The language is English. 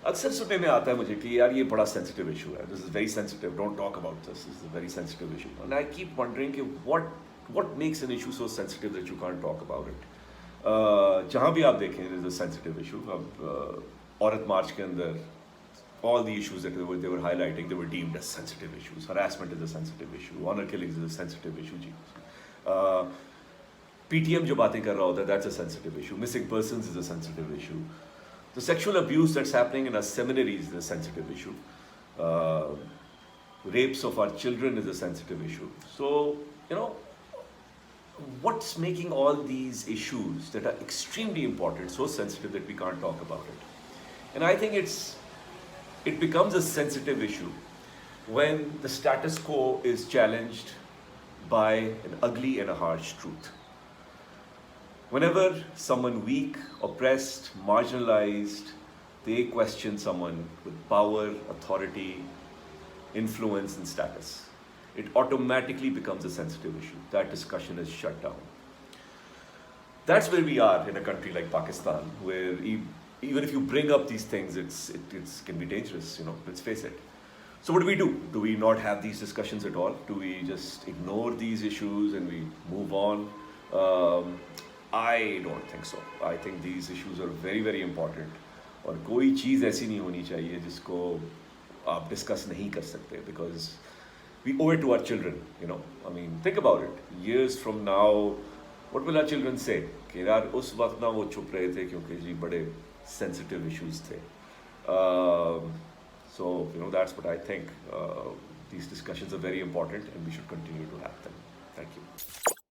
अक्सर सुनने में आता है मुझे कि यार ये बड़ा सेंसिटिव इशू है, this is very sensitive, don't talk about this is a very sensitive issue, and I keep wondering कि what makes an issue so sensitive that you can't talk about it. जहाँ भी आप देखें is a sensitive issue. अब औरत मार्च के अंदर all the issues that they were highlighting, they were deemed as sensitive issues. Harassment is a sensitive issue. Honor killings is a sensitive issue. PTM जो बातें कर रहा होता है, that's a sensitive issue. Missing persons is a sensitive issue. The sexual abuse that's happening in our seminaries is a sensitive issue. Rapes of our children is a sensitive issue. So, you know, what's making all these issues that are extremely important so sensitive that we can't talk about it? And I think it becomes a sensitive issue when the status quo is challenged by an ugly and a harsh truth. Whenever someone weak, oppressed, marginalized, they question someone with power, authority, influence, and status, it automatically becomes a sensitive issue. That discussion is shut down. That's where we are in a country like Pakistan, where even if you bring up these things, it can be dangerous, you know, let's face it. So what do? Do we not have these discussions at all? Do we just ignore these issues and we move on? I don't think so. I think these issues are very, very important. और कोई चीज़ ऐसी नहीं होनी चाहिए जिसको आप discuss नहीं कर सकते, because we owe it to our children, you know. I mean, think about it. Years from now, what will our children say? कि यार उस वक्त ना वो छुप रहे थे क्योंकि जी बड़े sensitive issues the. So, you know, that's what I think. These discussions are very important and we should continue to have them. Thank you.